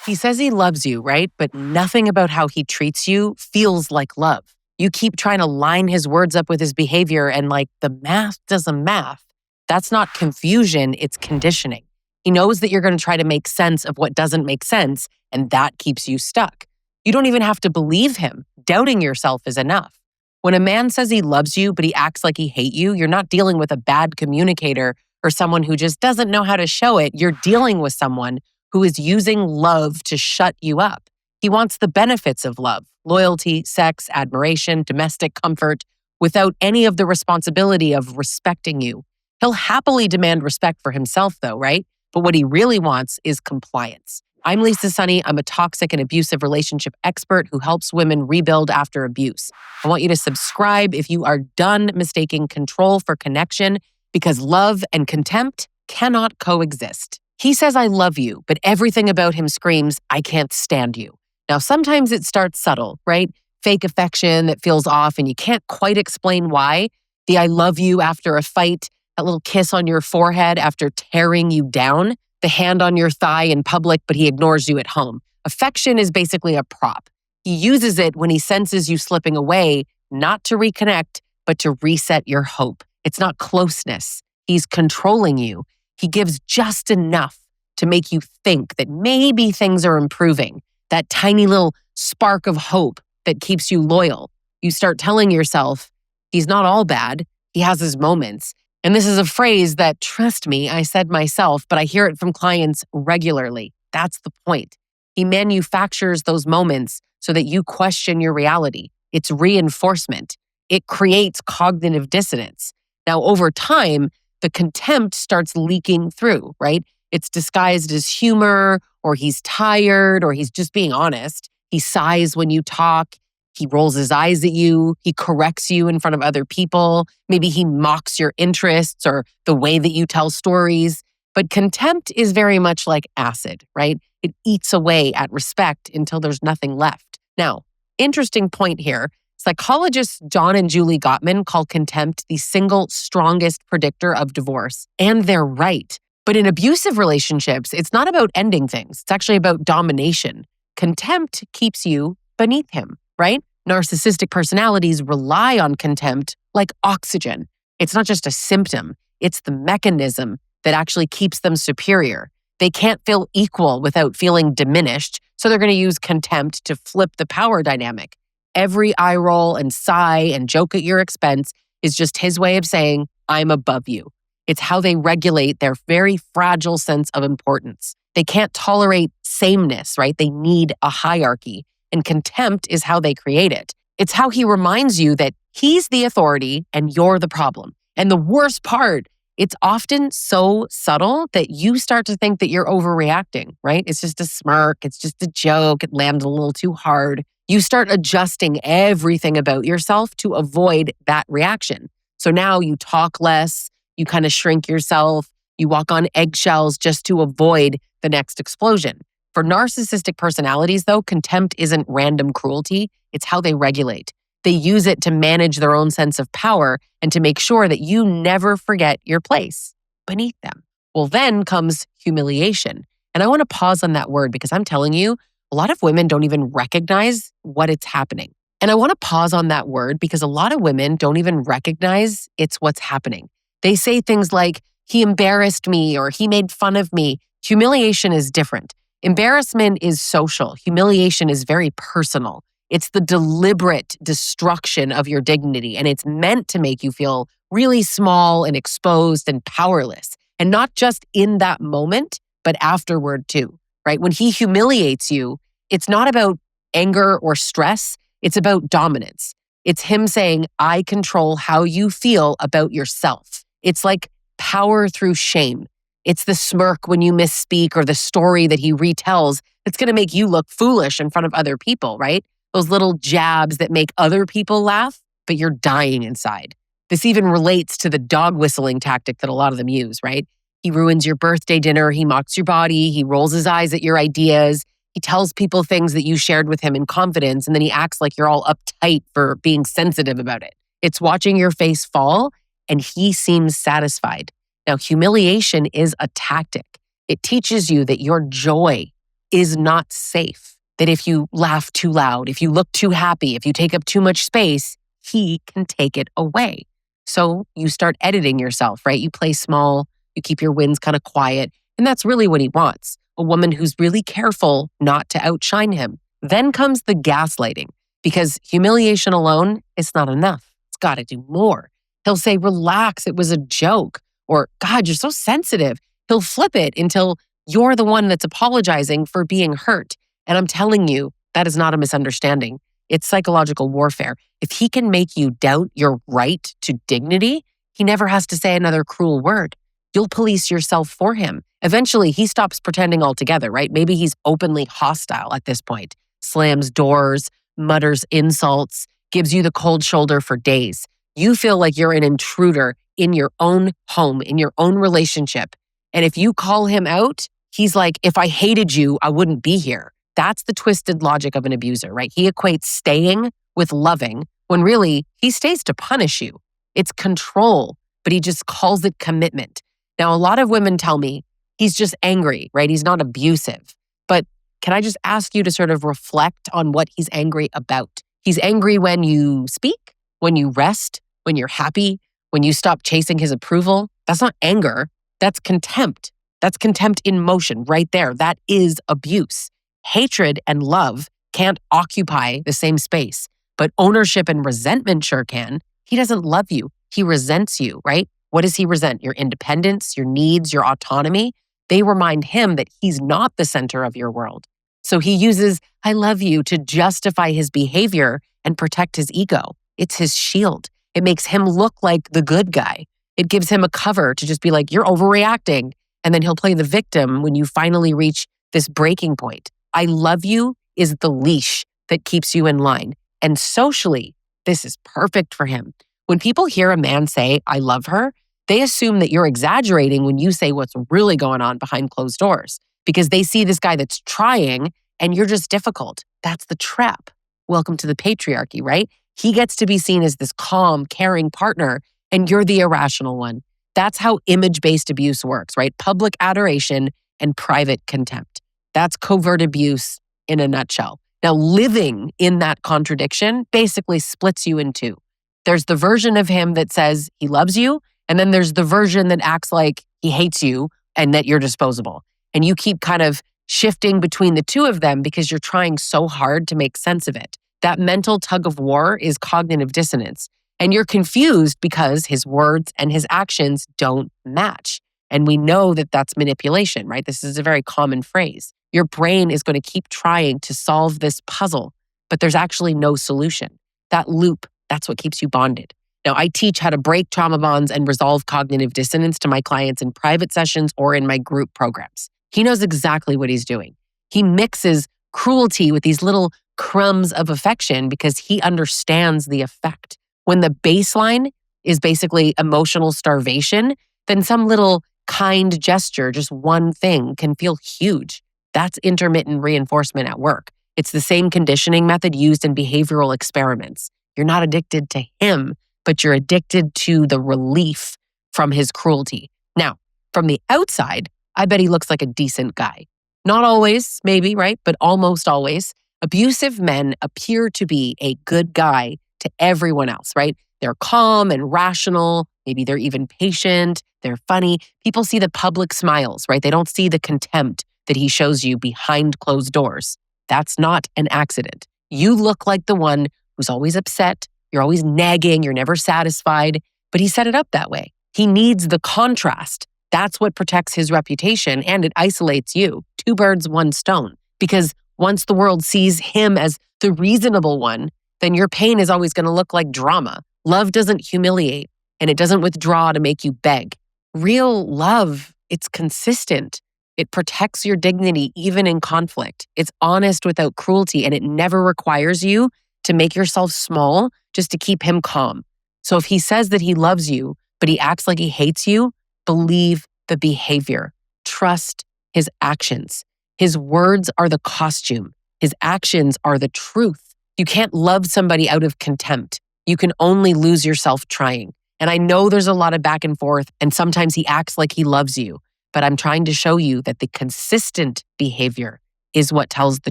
He says he loves you, right? But nothing about how he treats you feels like love. You keep trying to line his words up with his behavior and the math doesn't math. That's not confusion, it's conditioning. He knows that you're going to try to make sense of what doesn't make sense, and that keeps you stuck. You don't even have to believe him. Doubting yourself is enough. When a man says he loves you, but he acts like he hates you, you're not dealing with a bad communicator or someone who just doesn't know how to show it. You're dealing with someone who is using love to shut you up. He wants the benefits of love, loyalty, sex, admiration, domestic comfort, without any of the responsibility of respecting you. He'll happily demand respect for himself though, right? But what he really wants is compliance. I'm Lisa Sonni. I'm a toxic and abusive relationship expert who helps women rebuild after abuse. I want you to subscribe if you are done mistaking control for connection, because love and contempt cannot coexist. He says, I love you, but everything about him screams, I can't stand you. Now, sometimes it starts subtle, right? Fake affection that feels off and you can't quite explain why. The I love you after a fight, that little kiss on your forehead after tearing you down, the hand on your thigh in public, but he ignores you at home. Affection is basically a prop. He uses it when he senses you slipping away, not to reconnect, but to reset your hope. It's not closeness. He's controlling you. He gives just enough to make you think that maybe things are improving. That tiny little spark of hope that keeps you loyal. You start telling yourself, he's not all bad. He has his moments. And this is a phrase that, trust me, I said myself, but I hear it from clients regularly. That's the point. He manufactures those moments so that you question your reality. It's reinforcement. It creates cognitive dissonance. Now, over time, the contempt starts leaking through, right? It's disguised as humor, or he's tired, or he's just being honest. He sighs when you talk. He rolls his eyes at you. He corrects you in front of other people. Maybe he mocks your interests or the way that you tell stories. But contempt is very much like acid, right? It eats away at respect until there's nothing left. Now, interesting point here. Psychologists John and Julie Gottman call contempt the single strongest predictor of divorce. And they're right. But in abusive relationships, it's not about ending things. It's actually about domination. Contempt keeps you beneath him, right? Narcissistic personalities rely on contempt like oxygen. It's not just a symptom. It's the mechanism that actually keeps them superior. They can't feel equal without feeling diminished, so they're going to use contempt to flip the power dynamic. Every eye roll and sigh and joke at your expense is just his way of saying, I'm above you. It's how they regulate their very fragile sense of importance. They can't tolerate sameness, right? They need a hierarchy, and contempt is how they create it. It's how he reminds you that he's the authority and you're the problem. And the worst part, it's often so subtle that you start to think that you're overreacting, right? It's just a smirk. It's just a joke. It landed a little too hard. You start adjusting everything about yourself to avoid that reaction. So now you talk less, you kind of shrink yourself, you walk on eggshells just to avoid the next explosion. For narcissistic personalities, though, contempt isn't random cruelty. It's how they regulate. They use it to manage their own sense of power and to make sure that you never forget your place beneath them. Well, then comes humiliation. And I want to pause on that word because I'm telling you, a lot of women don't even recognize what it's happening. And I want to pause on that word because a lot of women don't even recognize it's what's happening. They say things like, he embarrassed me or he made fun of me. Humiliation is different. Embarrassment is social. Humiliation is very personal. It's the deliberate destruction of your dignity, and it's meant to make you feel really small and exposed and powerless. And not just in that moment, but afterward too, right? When he humiliates you, it's not about anger or stress. It's about dominance. It's him saying, I control how you feel about yourself. It's like power through shame. It's the smirk when you misspeak or the story that he retells that's going to make you look foolish in front of other people, right? Those little jabs that make other people laugh, but you're dying inside. This even relates to the dog whistling tactic that a lot of them use, right? He ruins your birthday dinner. He mocks your body. He rolls his eyes at your ideas. He tells people things that you shared with him in confidence, and then he acts like you're all uptight for being sensitive about it. It's watching your face fall, and he seems satisfied. Now, humiliation is a tactic. It teaches you that your joy is not safe. That if you laugh too loud, if you look too happy, if you take up too much space, he can take it away. So you start editing yourself, right? You play small, you keep your wins kind of quiet. And that's really what he wants. A woman who's really careful not to outshine him. Then comes the gaslighting, because humiliation alone is not enough. It's got to do more. He'll say, relax, it was a joke. Or, God, you're so sensitive. He'll flip it until you're the one that's apologizing for being hurt. And I'm telling you, that is not a misunderstanding. It's psychological warfare. If he can make you doubt your right to dignity, he never has to say another cruel word. You'll police yourself for him. Eventually, he stops pretending altogether, right? Maybe he's openly hostile at this point, slams doors, mutters insults, gives you the cold shoulder for days. You feel like you're an intruder in your own home, in your own relationship. And if you call him out, he's like, if I hated you, I wouldn't be here. That's the twisted logic of an abuser, right? He equates staying with loving when really he stays to punish you. It's control, but he just calls it commitment. Now, a lot of women tell me he's just angry, right? He's not abusive. But can I just ask you to sort of reflect on what he's angry about? He's angry when you speak, when you rest, when you're happy, when you stop chasing his approval. That's not anger. That's contempt. That's contempt in motion right there. That is abuse. Hatred and love can't occupy the same space, but ownership and resentment sure can. He doesn't love you. He resents you, right? What does he resent? Your independence, your needs, your autonomy. They remind him that he's not the center of your world. So he uses, I love you, to justify his behavior and protect his ego. It's his shield. It makes him look like the good guy. It gives him a cover to just be like, you're overreacting. And then he'll play the victim when you finally reach this breaking point. I love you is the leash that keeps you in line. And socially, this is perfect for him. When people hear a man say, I love her, they assume that you're exaggerating when you say what's really going on behind closed doors, because they see this guy that's trying and you're just difficult. That's the trap. Welcome to the patriarchy, right? He gets to be seen as this calm, caring partner, and you're the irrational one. That's how image-based abuse works, right? Public adoration and private contempt. That's covert abuse in a nutshell. Now, living in that contradiction basically splits you in two. There's the version of him that says he loves you, and then there's the version that acts like he hates you and that you're disposable. And you keep kind of shifting between the two of them because you're trying so hard to make sense of it. That mental tug of war is cognitive dissonance. And you're confused because his words and his actions don't match. And we know that that's manipulation, right? This is a very common phrase. Your brain is going to keep trying to solve this puzzle, but there's actually no solution. That loop, that's what keeps you bonded. Now, I teach how to break trauma bonds and resolve cognitive dissonance to my clients in private sessions or in my group programs. He knows exactly what he's doing. He mixes cruelty with these little crumbs of affection because he understands the effect. When the baseline is basically emotional starvation, then some little kind gesture, just one thing, can feel huge. That's intermittent reinforcement at work. It's the same conditioning method used in behavioral experiments. You're not addicted to him, but you're addicted to the relief from his cruelty. Now, from the outside, I bet he looks like a decent guy. Not always, maybe, right? But almost always. Abusive men appear to be a good guy to everyone else, right? They're calm and rational. Maybe they're even patient. They're funny. People see the public smiles, right? They don't see the contempt that he shows you behind closed doors. That's not an accident. You look like the one who's always upset. You're always nagging. You're never satisfied. But he set it up that way. He needs the contrast. That's what protects his reputation, and it isolates you. Two birds, one stone. Because once the world sees him as the reasonable one, then your pain is always going to look like drama. Love doesn't humiliate, and it doesn't withdraw to make you beg. Real love, it's consistent. It protects your dignity even in conflict. It's honest without cruelty, and it never requires you to make yourself small just to keep him calm. So if he says that he loves you, but he acts like he hates you, believe the behavior. Trust his actions. His words are the costume. His actions are the truth. You can't love somebody out of contempt. You can only lose yourself trying. And I know there's a lot of back and forth, and sometimes he acts like he loves you, but I'm trying to show you that the consistent behavior is what tells the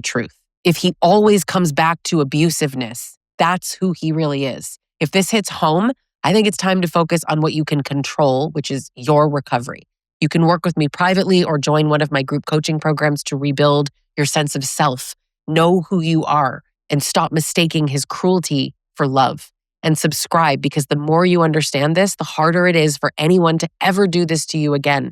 truth. If he always comes back to abusiveness, that's who he really is. If this hits home, I think it's time to focus on what you can control, which is your recovery. You can work with me privately or join one of my group coaching programs to rebuild your sense of self. Know who you are and stop mistaking his cruelty for love. And subscribe, because the more you understand this, the harder it is for anyone to ever do this to you again.